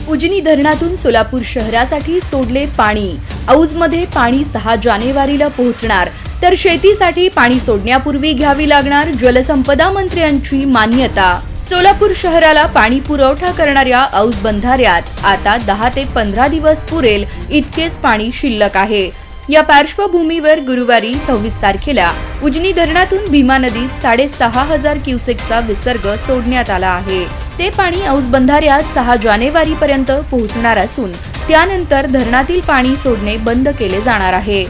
उजनी धरणातून सोलापूर शहरासाठी सोडले पाणी। औजमध्ये पाणी 6 जानेवारीला पोहोचणार, तर शेतीसाठी पाणी सोडण्यापूर्वी घ्यावी लागणार जलसंपदा मंत्र्यांची मान्यता। सोलापूर शहराला पाणी पुरवठा करणाऱ्या औज बंधाऱ्यात आता 10 ते 15 दिवस पुरेल इतकेच पाणी शिल्लक आहे। या पार्श्वभूमीवर गुरुवारी 26 तारखेला उजनी धरणातून भीमा नदीत 6,500 क्युसेकचा विसर्ग सोडण्यात आला आहे। ते पाणी औज बंधाऱ्यात 6 जानेवारी पर्यंत पोहोचणार असून त्यानंतर धरणातील पाणी सोडणे बंद केले जाणार आहे।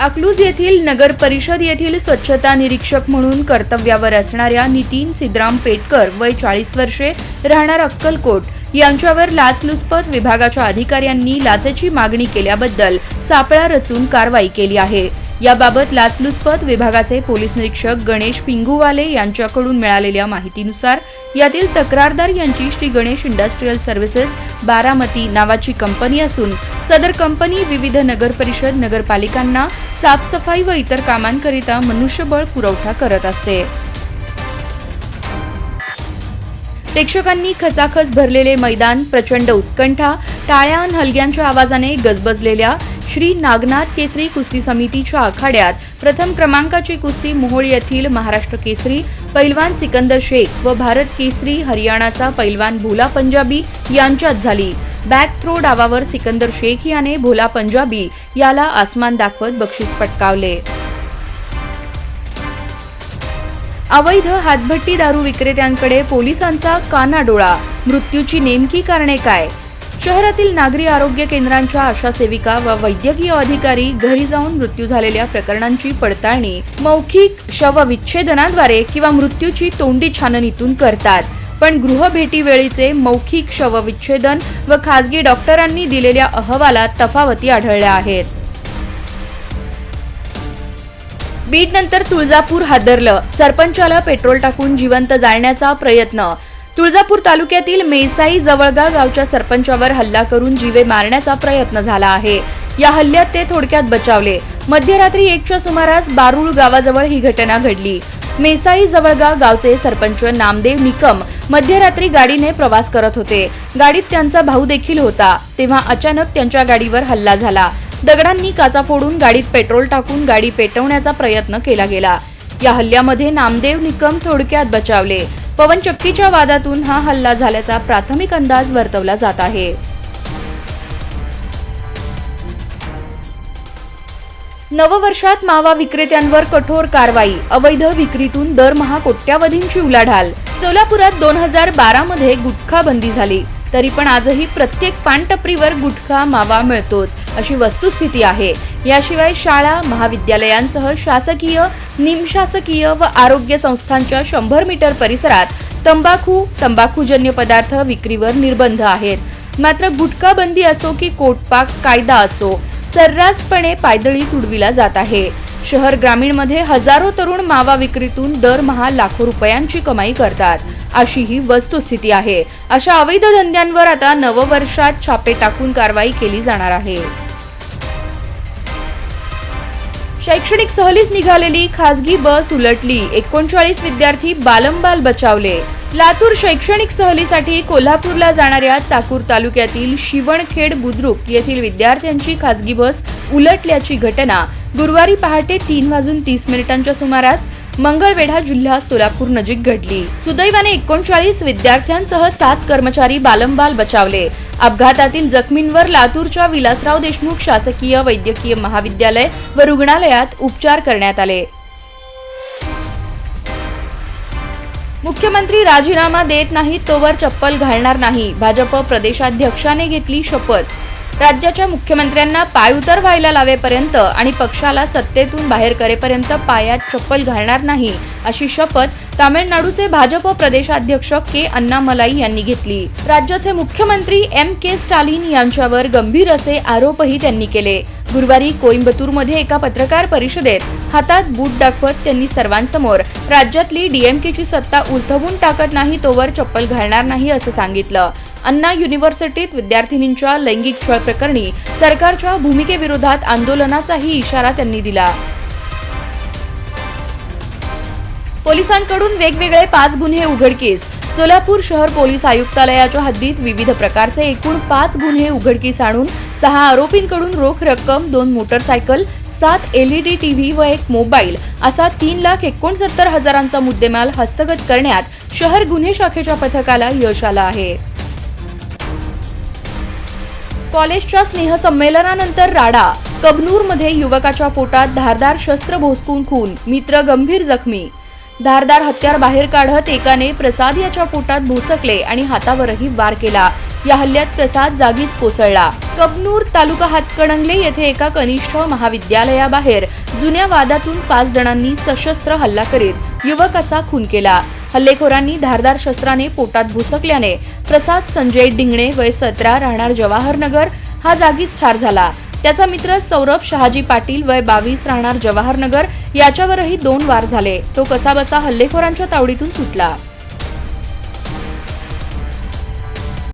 अकलूज येथील नगर परिषद येथील स्वच्छता निरीक्षक म्हणून कर्तव्यावर असणाऱ्या नितीन सिद्धराम पेटकर वय 40 वर्षे राहणार अक्कलकोट यांच्यावर लाचलुचपत विभागाच्या अधिकाऱ्यांनी लाचेची मागणी केल्याबद्दल सापळा रचून कारवाई केली आहे। याबाबत लाचलुचपत विभागाचे पोलीस निरीक्षक गणेश पिंगुवाले यांच्याकडून मिळालेल्या माहितीनुसार यातील तक्रारदार यांची श्री गणेश इंडस्ट्रियल सर्व्हिसेस बारामती नावाची कंपनी असून सदर कंपनी विविध नगर परिषद नगरपालिकांना साफसफाई व इतर कामांकरिता मनुष्यबळ पुरवठा करत असते। प्रेक्षकांनी खचाखच भरलेले मैदान, प्रचंड उत्कंठा, टाळ्या आणि हलग्यांच्या आवाजाने गजबजलेल्या श्री नागनाथ केसरी कुस्ती समितीच्या आखाड्यात प्रथम क्रमांकाची कुस्ती मोहोळ येथील महाराष्ट्र केसरी पैलवान सिकंदर शेख व भारत केसरी हरियाणाचा पैलवान भोला पंजाबी यांच्यात झाली। बॅक थ्रो डावावर सिकंदर शेख याने भोला पंजाबी याला आसमान दाखवत बक्षीस पटकावले। अवैध हातभट्टी दारू विक्रेत्यांकडे पोलिसांचा कानाडोळा, मृत्यूची नेमकी कारणे काय? शहरातील नागरी आरोग्य केंद्रांच्या आशा सेविका व वैद्यकीय अधिकारी घरी जाऊन मृत्यू झालेल्या प्रकरणांची पडताळणी मौखिक शवविच्छेदनाद्वारे किंवा मृत्यूची तोंडी छाननीतून करतात, पण गृहभेटीवेळीचे मौखिक शवविच्छेदन व खासगी डॉक्टरांनी दिलेल्या अहवालात तफावती आढळल्या आहेत। बीड नंतर तुळजापूर हादरलं, सरपंचाला पेट्रोल टाकून जिवंत जाळण्याचा प्रयत्न। तुळजापूर तालुक्यातील मेसाई जवळगा गावच्या सरपंचावर हल्ला करून जीवे मारण्याचा प्रयत्न झाला आहे। या हल्ल्यात ते थोडक्यात बचावले। मध्यरात्री 1च्या सुमारास बारुळ गावाजवळ ही घटना घडली। मेसाई जवळगा गावचे सरपंच नामदेव निकम मध्यरात्री गाडीने प्रवास करत होते। गाडीत त्यांचा भाऊ देखील होता, तेव्हा अचानक त्यांच्या गाडीवर हल्ला झाला। दगडांनी काचा फोडून गाडीत पेट्रोल टाकून गाडी पेटवण्याचा प्रयत्न केला गेला। या हल्ल्यामध्ये नामदेव निकम थोडक्यात बचावले। पवनचक्कीच्या वादातून हा हल्ला झाल्याचा प्राथमिक अंदाज वर्तवला जात आहे। नववर्षात मावा विक्रेत्यांवर कठोर कारवाई, अवैध विक्रीतून दरमहा कोट्यावधींची उलाढाल। सोलापुरात 2012 मध्ये गुटखा बंदी झाली, तरी पण आजही प्रत्येक पानटपरीवर गुटखा मावा मिळतोच अशी वस्तुस्थिती आहे। याशिवाय शाळा महाविद्यालयांसह शासकीय, निमशासकीय व आरोग्य संस्थांच्या 100 मीटर परिसरात तंबाखूजन्य पदार्थ विक्रीवर निर्बंध आहेत। मात्र गुटखा बंदी असो की कोटपाक कायदा असो, सर्रासपणे पायदळी तुडविला जात आहे। शहर ग्रामीण मध्ये हजारो तरुण मावा विक्रीतून दरमहा लाखो रुपयांची कमाई करतात, अशी ही वस्तुस्थिती आहे। अशा अवैध धंद्यांवर आता नववर्षात छापे टाकून कारवाई केली जाणार आहे। शैक्षणिक सहलीस निघालेली खासगी बस उलटली, 39 विद्यार्थी बालंबाल बचावले। लातूर शैक्षणिक सहलीसाठी कोल्हापूरला जाणाऱ्या चाकूर तालुक्यातील शिवणखेड बुद्रुक येथील विद्यार्थ्यांची खासगी बस उलटल्याची घटना गुरुवारी पहाटे 3:30 सुमारास मंगळवेढा जिल्हा सोलापूर नजीक घडली। सुदैवाने 39 विद्यार्थ्यांसह 7 कर्मचारी बालंबाल बचावले। अपघातातील जखमींवर लातूरच्या विलासराव देशमुख शासकीय वैद्यकीय महाविद्यालय व रुग्णालयात उपचार करण्यात आले। मुख्यमंत्री राजीनामा देत नाहीत तोवर चप्पल घालणार नाही, भाजप प्रदेशाध्यक्षाने घेतली शपथ। राज्याच्या मुख्यमंत्र्यांना पायउतार व्हायला लावेपर्यंत आणि पक्षाला सत्तेतून बाहेर करेपर्यंत पायात चप्पल घालणार नाही, अशी शपथ तामिळनाडूचे भाजप प्रदेशाध्यक्ष के अण्णामलाई यांनी घेतली। राज्याचे मुख्यमंत्री के स्टालिन यांच्यावर गंभीर असे आरोपही त्यांनी केले। गुरुवारी कोइंबतूरमध्ये एका पत्रकार परिषदेत हातात बूट दाखवत त्यांनी सर्वांसमोर राज्यातली डीएमकेची सत्ता उलथवून टाकत नाही तोवर चप्पल घालणार नाही असं सांगितलं। अन्ना युनिव्हर्सिटीत विद्यार्थिनींच्या लैंगिक छळ प्रकरणी सरकारच्या भूमिकेविरोधात आंदोलनाचाही इशारा त्यांनी दिला। पोलिसांकडून वेगवेगळे 5 गुन्हे उघडकीस। सोलापूर शहर पोलीस आयुक्तालयाच्या हद्दीत विविध प्रकारचे एकूण 5 गुन्हे उघडकीस आणून 6 आरोपींकडून रोख रक्कम, 2 मोटरसायकल, 7 LED टीव्ही व 1 मोबाईल असा 3,69,000 मुद्देमाल हस्तगत करण्यात शहर गुन्हे शाखेच्या पथकाला यश आलं आहे. कॉलेजच्या स्नेहसंमेलनानंतर राडा. कबनूरमध्ये युवकाच्या पोटात धारदार शस्त्र भोसकून खून, मित्र गंभीर जखमी. धारदार हत्यार बाहेर काढत एकाने प्रसाद याच्या पोटात भोसकले आणि हातावरही वार केला. या हल्ल्यात प्रसाद जागीच कोसळला. कबनूर तालुका हातकणंगले येथे एका कनिष्ठ महाविद्यालयाबाहेर जुन्या वादातून 5 जणांनी सशस्त्र हल्ला करीत युवकाचा खून केला. हल्लेखोरांनी धारदार शस्त्राने पोटात भुसकल्याने प्रसाद संजय डिंगणे वय 17 राहणार जवाहरनगर हा जागीच ठार झाला. त्याचा मित्र सौरभ शहाजी पाटील वय 22 राहणार जवाहरनगर याच्यावरही 2 वार झाले. तो कसाबसा हल्लेखोरांच्या तावडीतून सुटला.